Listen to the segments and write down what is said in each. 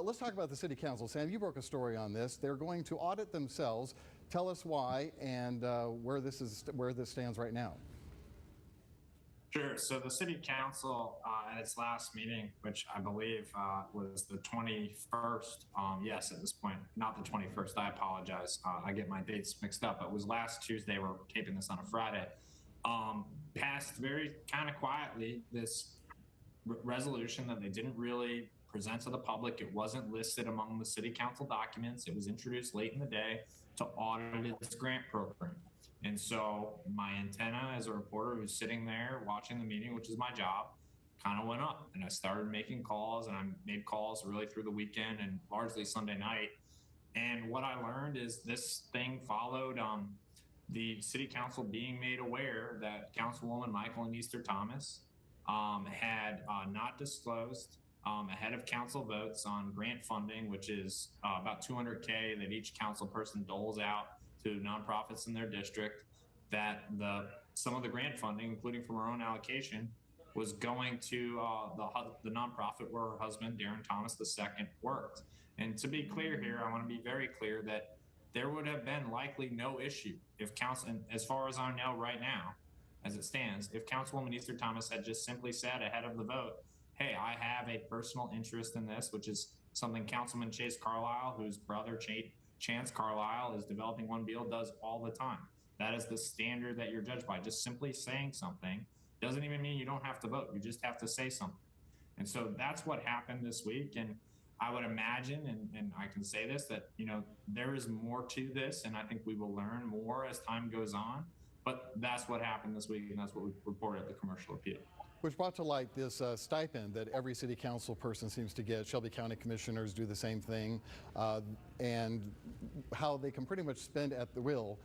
Let's talk about the city council. Sam, you broke a story on this. They're going to audit themselves. Tell us why and where this stands right now. Sure. So the city council at its last meeting, which I believe was the 21st, yes, at this point, not the 21st, I apologize. I get my dates mixed up. It was last Tuesday, we're taping this on a Friday, passed very kind of quietly this resolution that they didn't really present to the public. It wasn't listed among the city council documents. It was introduced late in the day to audit its grant program. And so my antenna as a reporter who's sitting there watching the meeting, which is my job, kind of went up, and I started making calls, and I made calls really through the weekend and largely Sunday night. And what I learned is this thing followed the city council being made aware that Councilwoman Michael and Easter Thomas had not disclosed ahead of council votes on grant funding, which is about $200K that each council person doles out to nonprofits in their district, that some of the grant funding, including from our own allocation, was going to the nonprofit where her husband, Darren Thomas II, worked. And to be clear here, I want to be very clear that there would have been likely no issue if council, and as far as I know right now, as it stands, if Councilwoman Easter Thomas had just simply said ahead of the vote, hey, I have a personal interest in this, which is something Councilman Chase Carlisle, whose brother Chance Carlisle is developing one bill, does all the time. That is the standard that you're judged by. Just simply saying something doesn't even mean you don't have to vote. You just have to say something. And so that's what happened this week. And I would imagine, and I can say this, that there is more to this, and I think we will learn more as time goes on. But that's what happened this week, and that's what we reported at the commercial appeal. Which brought to light this stipend that every city council person seems to get. Shelby County commissioners do the same thing, and how they can pretty much spend at the will.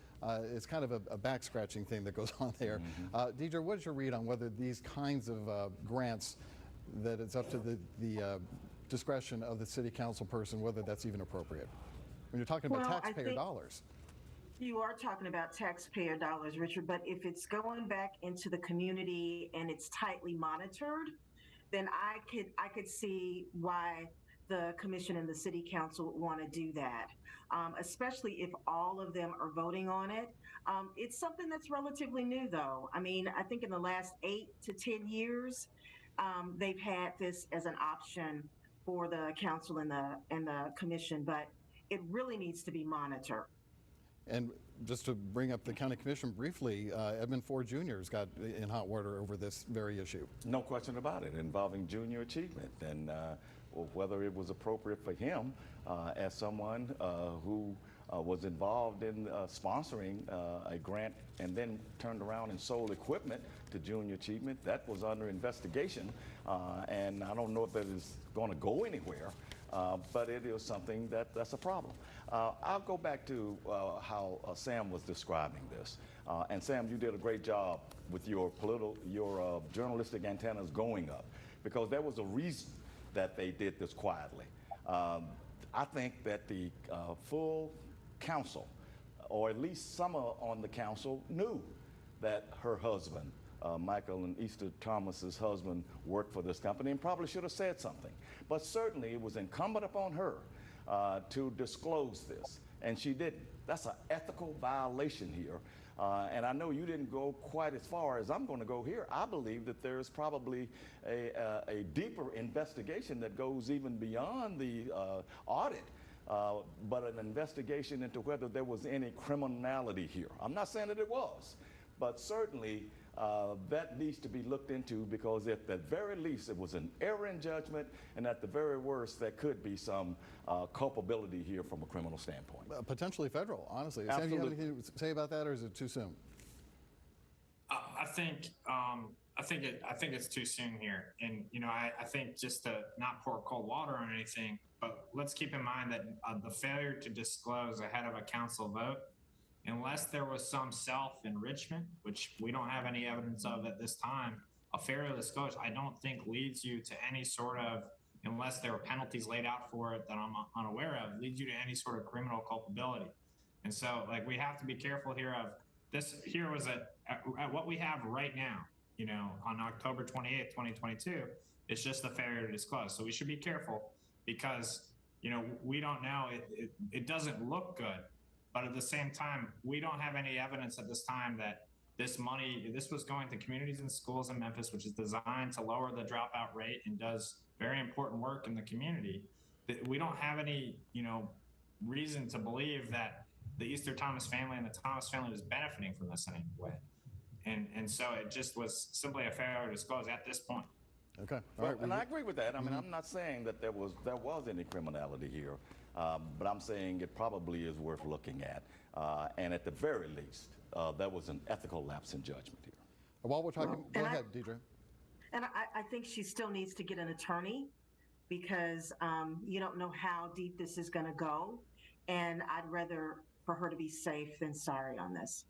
It's kind of a back scratching thing that goes on there. Deidre, what's your read on whether these kinds of grants, that it's up to the discretion of the city council person, whether that's even appropriate when you're talking about taxpayer dollars? You are talking about taxpayer dollars, Richard, but if it's going back into the community and it's tightly monitored, then I could see why the commission and the city council would want to do that, especially if all of them are voting on it. It's something that's relatively new, though. I mean, I think in the last 8 to 10 years, they've had this as an option for the council and the commission, but it really needs to be monitored. And just to bring up the county commission briefly, Edmund Ford Jr. has got in hot water over this very issue. No question about it, involving junior achievement, and whether it was appropriate for him as someone who was involved in sponsoring a grant and then turned around and sold equipment to junior achievement. That was under investigation, and I don't know if that is going to go anywhere. But it is something that's a problem. I'll go back to how Sam was describing this. And Sam, you did a great job with your journalistic antennas going up, because there was a reason that they did this quietly. I think that the full council, or at least some on the council, knew that her husband, Michael and Easter Thomas's husband, worked for this company and probably should have said something. But certainly it was incumbent upon her to disclose this, and she didn't. That's an ethical violation here. And I know you didn't go quite as far as I'm going to go here. I believe that there's probably a deeper investigation that goes even beyond the audit. But an investigation into whether there was any criminality here. I'm not saying that it was, but certainly that needs to be looked into, because at the very least it was an error in judgment, and at the very worst there could be some culpability here from a criminal standpoint. Potentially federal, honestly. Absolutely. Sam, do you have anything to say about that, or is it too soon? I think it's too soon here, and I think, just to not pour cold water on anything, but let's keep in mind that the failure to disclose ahead of a council vote, unless there was some self-enrichment, which we don't have any evidence of at this time, a failure to disclose, I don't think leads you to any sort of, unless there are penalties laid out for it that I'm unaware of, leads you to any sort of criminal culpability. And so, we have to be careful here of this. Here was at what we have right now, on October 28th, 2022, it's just a failure to disclose. So we should be careful, because we don't know. It doesn't look good, but at the same time, we don't have any evidence at this time that this was going to communities and schools in Memphis, which is designed to lower the dropout rate and does very important work in the community. We don't have any, reason to believe that the Easter Thomas family and the Thomas family was benefiting from this in any way. And so it just was simply a failure to disclose at this point. Okay. All Well, right. and I agree with that. I mean, I'm not saying that there was any criminality here, but I'm saying it probably is worth looking at. And at the very least, there was an ethical lapse in judgment here. While we're talking, go ahead, Deidre. And I think she still needs to get an attorney because you don't know how deep this is going to go. And I'd rather for her to be safe than sorry on this.